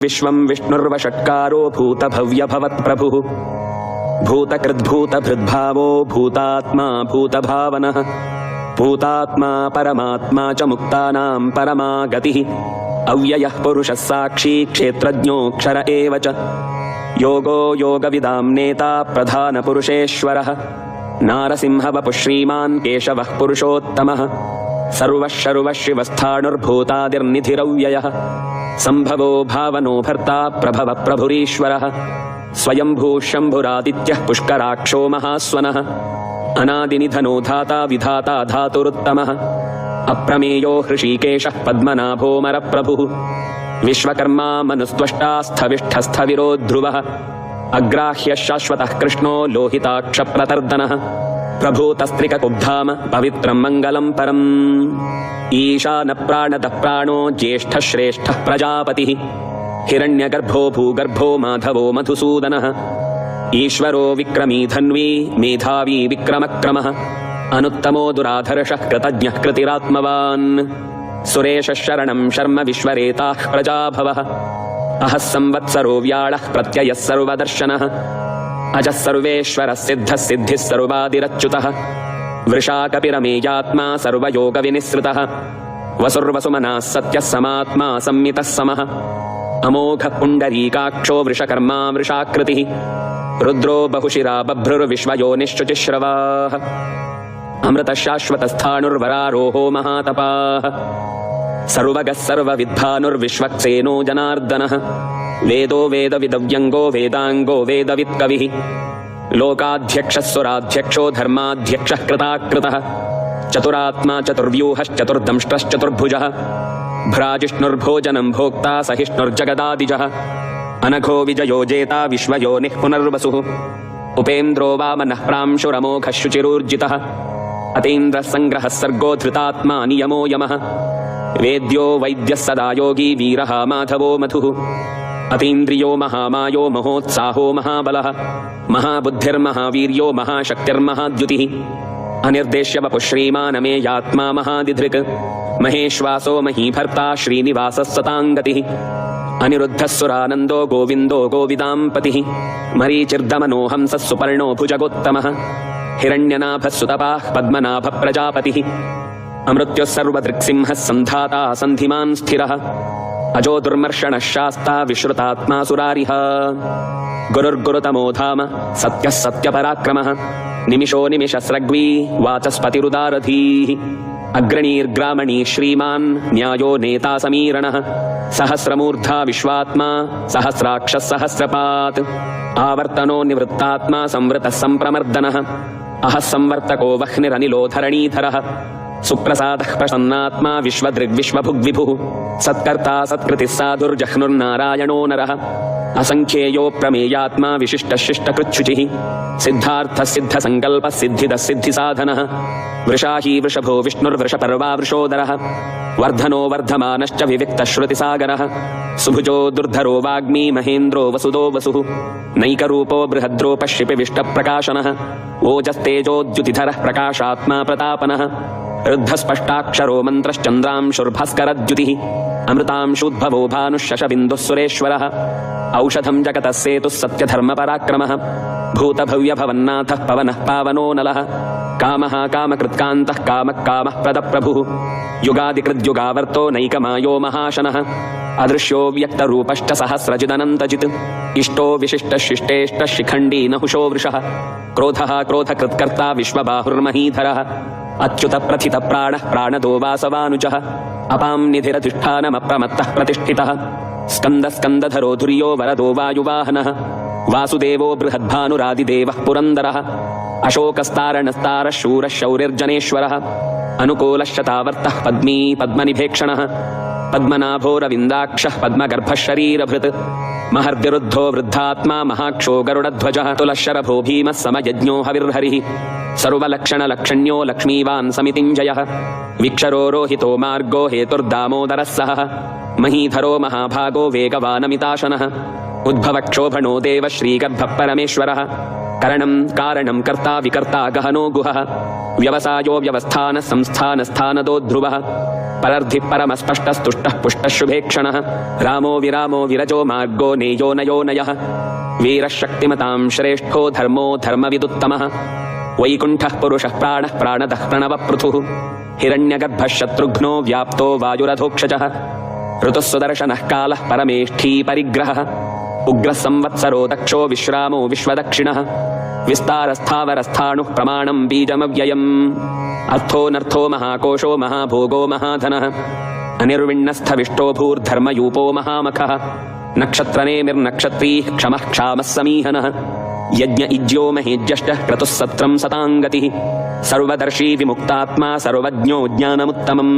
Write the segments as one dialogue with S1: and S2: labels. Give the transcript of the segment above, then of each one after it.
S1: विश्वं विष्णुर्वषट्कारो भूतभव्यभवत्प्रभुः भूतकृद्भूतभृद्भावो भूतात्मा भूतभावनः भूतात्मा परमात्मा च मुक्तानां परमा गतिः अव्ययः पुरुषः साक्षी क्षेत्रज्ञोऽक्षर एव च योगो योगविदां नेता प्रधानपुरुषेश्वरः नारसिंहवपुः श्रीमान् केशवः पुरुषोत्तमः सर्वः शर्वः शिवस्थाणुर्भूतादिर्निधिरव्ययः सम्भवो भावनो भर्ता प्रभव प्रभुरीश्वरः स्वयंभू शम्भुरादित्यः पुष्कराक्षो महास्वनः अनादिनिधनो धाता विधाता धातुरुत्तमः अप्रमेयो हृषीकेशः पद्मनाभोऽमरप्रभुः विश्वकर्मा मनुस्त्वष्टा स्थविष्ठस्थविरो ध्रुवः अग्राह्यः शाश्वतः कृष्णो लोहिताक्षप्रतर्दनः प्रभूतस्त्रिककुब्धाम पवित्रं मङ्गलं परम् ईशानप्राणदः प्राणो ज्येष्ठः श्रेष्ठः प्रजापतिः हिरण्यगर्भो भूगर्भो माधवो मधुसूदनः ईश्वरो विक्रमी धन्वी मेधावी विक्रमक्रमः अनुत्तमो दुराधर्षः कृतज्ञः कृतिरात्मवान् सुरेशः शरणं शर्म विश्वरेताः प्रजाभवः अहः संवत्सरो व्याळः प्रत्ययः सर्वदर्शनः अजः सर्वेश्वरः सिद्धः सिद्धिः सर्वादिरच्युतः वृषाकपिरमेयात्मा सर्वयोगविनिसृतः वसुर्वसुमनः सत्यः समात्मा संमितः समः अमोघः पुण्डरीकाक्षो वृषकर्मा वृषाकृतिः रुद्रो बहुशिरा बभ्रुर्विश्वयोनिश्चुचिश्रवाः अमृतः शाश्वतस्थाणुर्वरारोहो महातपाः सर्वगः सर्वविद्भानुर्विश्वक्सेनो जनार्दनः वेदो वेदविदव्यङ्गो वेदाङ्गो वेदवित्कविः लोकाध्यक्षः सुराध्यक्षो धर्माध्यक्षः कृताकृतः चतुरात्मा चतुर्व्यूहश्चतुर्दंष्ट्रश्चतुर्भुजः भ्राजिष्णुर्भोजनं भोक्ता सहिष्णुर्जगदादिजः अनघो विजयो जेता विश्वयोनिः पुनर्वसुः उपेन्द्रो वामनः प्रांशुरमोघः शुचिरूर्जितः अतीन्द्रः सङ्ग्रहः सर्गो धृतात्मा नियमो यमः वेद्यो वैद्यः सदा योगी वीरः माधवो मधुः अतीन्द्रियो महामायो महोत्साहो महाबलः महाबुद्धिर्महावीर्यो महाशक्तिर्महाद्युतिः अनिर्देश्य वपुः श्रीमानमेयात्मा महादिधृक् महेश्वासो महीभर्ता श्रीनिवासः सताङ्गतिः अनिरुद्धः सुरानन्दो गोविन्दो गोविदाम्पतिः मरीचिर्दमनोहंसः सुपर्णो भुजगोत्तमः हिरण्यनाभः सुतपाः पद्मनाभः प्रजापतिः अमृत्युः सर्वदृक्सिंहः सन्धाता सन्धिमान् स्थिरः अजो दुर्मर्षणः शास्ता विश्रुतात्मा सुरारिः गुरुर्गुरुतमो धाम सत्यः सत्यपराक्रमः निमिषो निमिषस्रग्वी वाचस्पतिरुदारधीः अग्रणीर्ग्रामणी श्रीमान् न्यायो नेता समीरणः सहस्रमूर्धा विश्वात्मा सहस्राक्षः सहस्रपात् आवर्तनो निवृत्तात्मा संवृतः सम्प्रमर्दनः अहः संवर्तको वह्निरनिलो धरणीधरः सुप्रसादः प्रसन्नात्मा विश्वदृग्विश्वभुग्विभुः सत्कर्ता सत्कृतिः साधुर्जह्नुर्नारायणो नरः असङ्ख्येयो प्रमेयात्मा विशिष्टः शिष्टकृच्छुचिः सिद्धार्थः सिद्धसङ्कल्पः सिद्धिदः सिद्धिसाधनः वृषाही वृषभो विष्णुर्वृषपर्वा वृषोदरः वर्धनो वर्धमानश्च विविक्तः श्रुतिसागरः सुभुजो दुर्धरो वाग्मी महेन्द्रो वसुदो वसुः नैकरूपो बृहद्रूपः शिपिविष्टप्रकाशनः ओजस्तेजोद्युतिधरः प्रकाशात्मा प्रतापनः रुद्धस्पष्टाक्षरो मन्त्रश्चन्द्रांशुर्भास्करद्युतिः अमृतांशूद्भवो भानुःशशबिन्दुः सुरेश्वरः औषधं जगतः सेतुः सत्यधर्मपराक्रमः भूतभव्यभवन्नाथः पवनः पावनो नलः कामः कामकृत्कान्तः कामः कामः प्रदप्रभुः युगादिकृद्युगावर्तो नैकमायो महाशनः अदृश्यो व्यक्तरूपश्च सहस्रजिदनन्तजित् इष्टो विशिष्टः शिष्टेष्टः शिखण्डी नहुषो वृषः क्रोधः क्रोधकृत्कर्ता विश्वबाहुर्महीधरः अच्युतप्रथितप्राणः प्राणदो वासवानुजः अपां निधिरधिष्ठानमप्रमत्तः प्रतिष्ठितः स्कन्दस्कन्दधरो धुर्यो वरदो वायुवाहनः वासुदेवो बृहद्भानुरादिदेवः पुरन्दरः अशोकस्तारणस्तारः शूरः शौरिर्जनेश्वरः अनुकूलश्चतावर्तः पद्मी पद्मनिभेक्षणः पद्मनाभोरविन्दाक्षः पद्मगर्भः शरीरभृत् महर्दिरुद्धो वृद्धात्मा महाक्षो गरुडध्वजः तुलशरभो भीमः समयज्ञो हविर्हरिः सर्वलक्षणलक्षण्यो लक्ष्मीवान् समितिञ्जयः विक्षरो रोहितो मार्गो हेतुर्दामोदरः सहः महीधरो महाभागो वेगवानमिताशनः उद्भवक्षोभणो देव श्रीगर्भः परमेश्वरः करणं कारणं कर्ता विकर्ता गहनो गुहः व्यवसायो व्यवस्थानः संस्थानस्थानदो ध्रुवः परर्धिः परमस्पष्टस्तुष्टः पुष्टशुभेक्षणः रामो विरामो विरजो मार्गो नेयो नयो नयः वीरः शक्तिमतां श्रेष्ठो धर्मो धर्मविदुत्तमः वैकुण्ठः पुरुषः प्राणः प्राणदः प्रणवपृथुः हिरण्यगर्भः शत्रुघ्नो व्याप्तो वायुरधोक्षजः ऋतुः सुदर्शनः कालः परमेष्ठी परिग्रहः उग्रः संवत्सरो दक्षो विश्रामो विश्वदक्षिणः विस्तारस्थावरस्थाणुः प्रमाणं बीजमव्ययम् अर्थोऽनर्थो महाकोशो महाभोगो महाधनः अनिर्विण्णस्थविष्टो भूर्धर्मयूपो महामखः नक्षत्रनेमिर्नक्षत्री क्षमः क्षामः समीहनः यज्ञ इज्यो महेज्यष्टः क्रतुः सत्रं सताङ्गतिः सर्वदर्शी विमुक्तात्मा सर्वज्ञो ज्ञानमुत्तमम्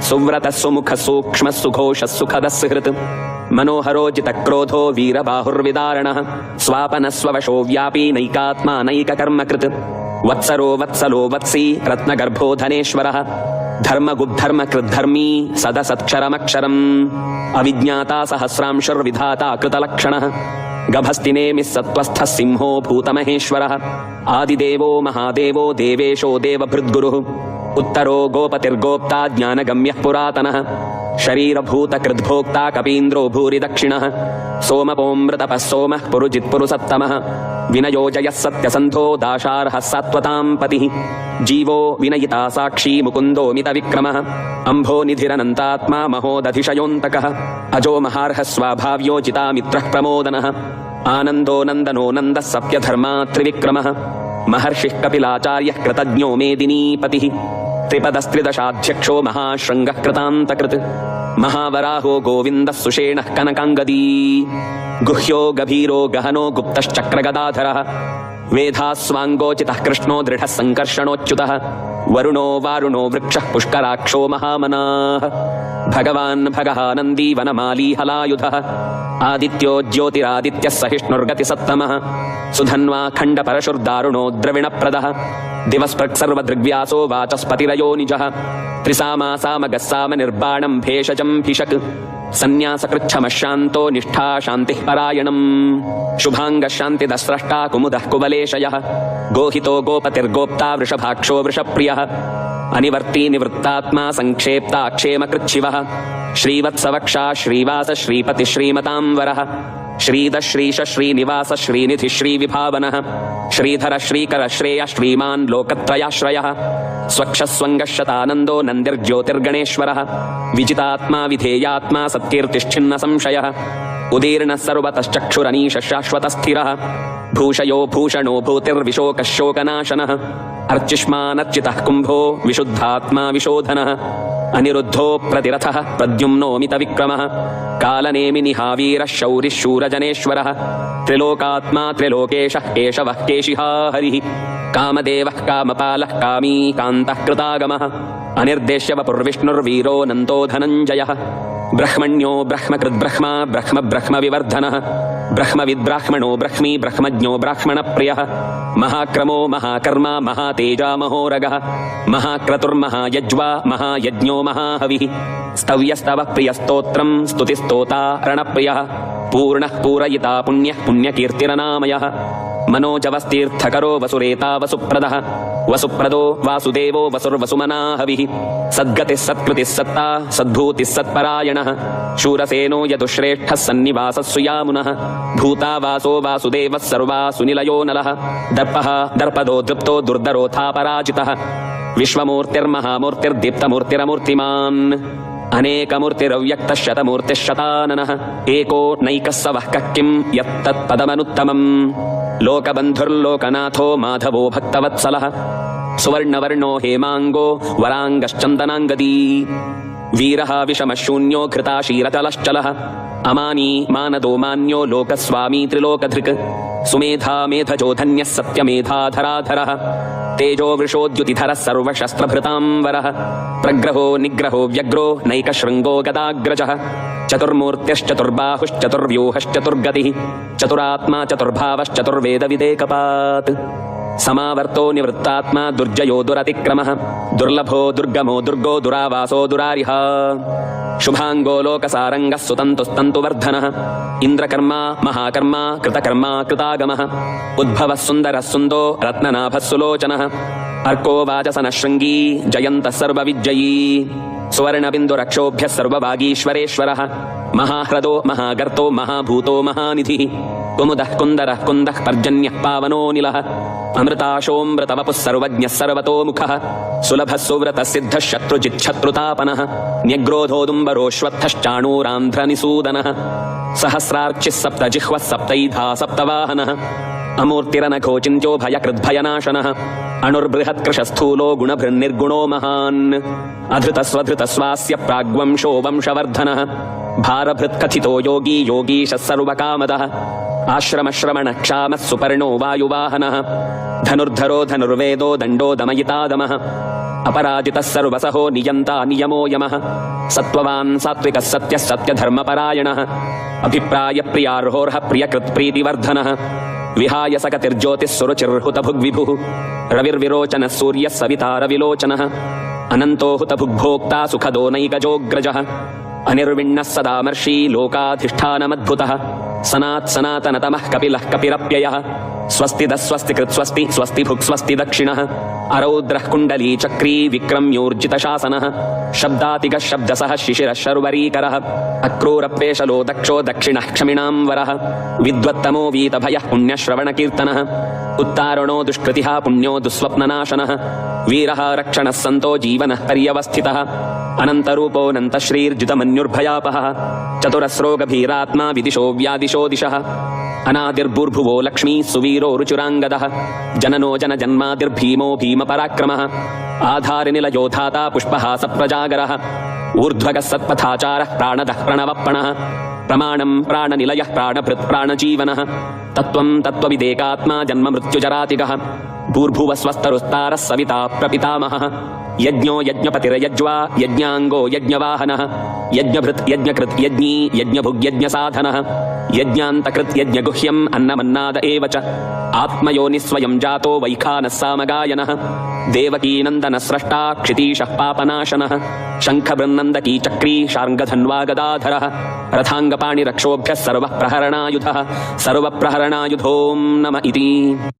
S1: सुव्रतः सुमुखः सूक्ष्मः सुघोषः सुखदः सुहृत् मनोहरो जितक्रोधो वीरबाहुर्विदारणः स्वापनः स्ववशो व्यापी नैकात्मा नैककर्मकृत् वत्सरो वत्सलो वत्सी रत्नगर्भो धनेश्वरः धर्मगुद्धर्मकृद्धर्मी सदसत्क्षरमक्षरम् अविज्ञाता सहस्रांशुर्विधाता कृतलक्षणः गभस्तिनेमिः सत्त्वस्थः सिंहो भूतमहेश्वरः आदिदेवो महादेवो देवेशो देवभृद्गुरुः उत्तरो गोपतिर्गोप्ता ज्ञानगम्यः पुरातनः शरीरभूतकृद्भोक्ता कपीन्द्रो भूरि दक्षिणः सोमपोऽमृतपः सोमः पुरुजित्पुरुसत्तमः विनयोजयः सत्यसन्धो दाशार्हः सात्वतां पतिः जीवो विनयिता साक्षी मुकुन्दो मितविक्रमः अम्भो निधिरनन्तात्मा महोदधिशयोऽन्तकः अजो महार्हः स्वाभाव्योजितामित्रः प्रमोदनः आनन्दो नन्दनो नन्दः सत्यधर्मा त्रिविक्रमः महर्षिः कपिलाचार्यः कृतज्ञो मेदिनीपतिः त्रिपदस्त्रिदशाध्यक्षो महाशृङ्गः कृतान्तकृत् महावराहो गोविन्दः सुषेणः कनकाङ्गदी गुह्यो गभीरो गहनो गुप्तश्चक्रगदाधरः वेधास्वाङ्गोचितः कृष्णो दृढः सङ्कर्षणोच्युतः वरुणो वारुणो वृक्षः पुष्कराक्षो महामनाः भगवान् भगः नन्दी वनमाली हलायुधः आदित्यो ज्योतिरादित्यः सहिष्णुर्गतिसत्तमः सुधन्वा खण्डपरशुर्दारुणो द्रविणप्रदः दिवस्पृक्सर्वदृग्व्यासो वाचस्पतिरयो निजः त्रिसामा सामगः सामनिर्बाणं भेषजं भिषक् सन्न्यासकृच्छमशान्तो निष्ठा शान्तिः परायणम् शुभाङ्गः शान्तिदस्रष्टा कुमुदः कुवलेशयः गोहितो गोपतिर्गोप्ता वृषभाक्षो वृषप्रियः अनिवर्ती निवृत्तात्मा संक्षेप्ता क्षेमकृच्छिवः श्रीवत्सवक्षा श्रीवास श्रीपति श्रीमतां वरः श्रीद श्रीश श्रीनिवास श्रीनिधि श्रीविभावनः श्रीधर श्रीकर श्रेय श्रीमान् लोकत्रयाश्रयः स्वक्षस्वङ्गशतानन्दो नन्दिर्ज्योतिर्गणेश्वरः विजितात्मा विधेयात्मा सत्कीर्तिश्छिन्न संशयः उदीर्णः सर्वतश्चक्षुरनीश शाश्वतस्थिरः भूषयो भूषणो भूतिर्विशोकः शोकनाशनः अर्चिष्मानर्चितः कुम्भो विशुद्धात्मा विशोधनः अनिरुद्धो प्रतिरथः प्रद्युम्नो मितविक्रमः कालनेमिनिहावीरः शौरिः शूरजनेश्वरः त्रिलोकात्मा त्रिलोकेशः केशवः केशिहा हरिः कामदेवः कामपालः कामी कान्तः कृतागमः अनिर्देश्य वपुर्विष्णुर्वीरो नन्दो धनञ्जयः ब्रह्मण्यो ब्रह्मकृद्ब्रह्मा ब्रह्म ब्रह्मविवर्धनः ब्रह्मविद्ब्राह्मणो ब्रह्मी ब्रह्मज्ञो ब्राह्मणप्रियः महाक्रमो महाकर्मा महातेजा महोरगः महाक्रतुर्महायज्वा महायज्ञो महाहविः स्तव्यस्तवः प्रियस्तोत्रं स्तुतिस्तोता रणप्रियः पूर्णः पूरयिता पुण्यः पुण्यकीर्तिरनामयः मनोजवस्तीर्थकरो वसुरेता वसुप्रदः वसुप्रदो वासुदेवो वसुर्वसुमनाहविः सद्गतिः सत्कृतिः सत्ता सद्भूतिः सत्परायणः शूरसेनो यदुश्रेष्ठः सन्निवासः सुयामुनः भूता वासो वासुदेवः सर्वासुनिलयो नलः दर्पः दर्पदो दृप्तो दुर्धरोऽथापराजितः विश्वमूर्तिर्महामूर्तिर्दीप्तमूर्तिरमूर्तिमान् अनेकमूर्तिरव्यक्तः शतमूर्तिः शताननः एको नैकः सवः कः किं यत्तत्पदमनुत्तमम् लोकबन्धुर्लोकनाथो माधवो भक्तवत्सलः सुवर्णवर्णो हेमाङ्गो वराङ्गश्चन्दनाङ्गदी वीरः विषमशून्यो घृताशीरचलश्चलः अमानी मानदो मान्यो लोकस्वामी त्रिलोकधृक् सुमेधा मेधजो धन्यः सत्यमेधाधराधरः तेजो वृषोद्युतिधरः सर्वशस्त्रभृताम्बरः प्रग्रहो निग्रहो व्यग्रो नैकशृङ्गो गदाग्रजः चतुर्मूर्त्यश्चतुर्बाहुश्चतुर्व्यूहश्चतुर्गतिः चतुरात्मा चतुर्भावश्चतुर्वेदविदेकपात् समावर्तो निवृत्तात्मा दुर्जयो दुरतिक्रमः दुर्लभो दुर्गमो दुर्गो दुरावासो दुरारिः शुभाङ्गो लोकसारङ्गः सुतन्तुस्तन्तुवर्धनः इन्द्रकर्मा महाकर्मा कृतकर्मा कृतागमः उद्भवः सुन्दरः सुन्दो रत्ननाभः सुलोचनः अर्को वाचसनः शृङ्गी जयन्तः सर्वविजयी सुवर्णबिन्दुरक्षोभ्यः सर्वभागीश्वरेश्वरः महाह्रदो महागर्तो महाभूतो महानिधिः कुमुदः कुन्दरः कुन्दः पर्जन्यः पावनोऽनिलः अमृताशोऽमृतवपुः सर्वज्ञः सर्वतोमुखः सुलभः सुव्रतः सिद्धः शत्रुजिच्छत्रुतापनः न्यग्रोधोदुम्बरोऽश्वत्थश्चाणूरान्ध्रनिसूदनः सहस्रार्चिः सप्तजिह्वः सप्तैधा सप्तवाहनः अमूर्तिरनघोचिन्त्यो भयकृद्भयनाशनः अणुर्बृहत्कृशस्थूलो गुणभृन्निर्गुणो महान् अधृतस्वधृतस्वास्य प्राग्वंशो वंशवर्धनः भारभृत्कथितो योगी योगीशः सर्वकामदः आश्रमश्रमणक्षामः सुपर्णो वायुवाहनः धनुर्धरो धनुर्वेदो दण्डो दमयितादमः अपराजितः सर्वसहो नियन्ता नियमो यमः सत्त्ववान् सात्विकः सत्यः सत्यधर्मपरायणः अभिप्रायप्रियार्होर्ह प्रियकृत्प्रीतिवर्धनः विहाय सकतिर्ज्योतिः सुरुचिर्हुतभुग्विभुः रविर्विरोचनः सूर्यः सविता रविलोचनः अनन्तो हुतभुग्भोक्ता सुखदो नैकजोऽग्रजः अनिर्विण्णः सदामर्षी लोकाधिष्ठानमद्भुतः सनात्सनातनतमः कपिलः कपिरप्ययः स्वस्तिदः स्वस्तिकृत्स्वस्ति स्वस्तिभुक् स्वस्ति दक्षिणः अरौद्रः कुण्डली चक्री विक्रम्योर्जितशासनः शब्दातिगः शब्दसः शिशिरः शर्वरीकरः अक्रूरप्येशलो दक्षो दक्षिणः क्षमिणां वरः विद्वत्तमो वीतभयः पुण्यश्रवणकीर्तनः उत्तारणो दुष्कृतिः पुण्यो दुःस्वप्ननाशनः वीरः रक्षणः सन्तो जीवनः पर्यवस्थितः अनन्तरूपोऽनन्तश्रीर्जितमन्युर्भयापहः चतुरस्रो गभीरात्मा विदिशो व्यादिशो दिशः अनादिर्भूर्भुवो लक्ष्मी सुवीरो रुचुराङ्गदः जननो जनजन्मादिर्भीमो भीमपराक्रमः आधारनिलयो धाता पुष्पहास प्रजागरः ऊर्ध्वगः सत्पथाचारः प्राणदः प्रणवप्पणः प्रमाणं प्राणनिलयः प्राणभृत् प्राणजीवनः तत्त्वं तत्त्वविदेकात्मा जन्ममृत्युजरातिगः भूर्भुवः स्वस्तरुस्तारः सविता प्रपितामहः यज्ञो यज्ञपतिर्यज्वा यज्ञाङ्गो यज्ञवाहनः यज्ञभृत् यज्ञकृत् यज्ञी यज्ञभुग्यज्ञसाधनः यज्ञान्तकृत् यज्ञगुह्यम् अन्नमन्नाद एव च आत्मयोनिस्वयं जातो वैखानः सामगायनः देवकीनन्दनः स्रष्टा क्षितीशः पापनाशनः शङ्खबृन्नन्दकी चक्री शार्ङ्गधन्वा गदाधरः रथाङ्गपाणिरक्षोभ्यः सर्वप्रहरणायुधः सर्वप्रहरणायुधों नम इति।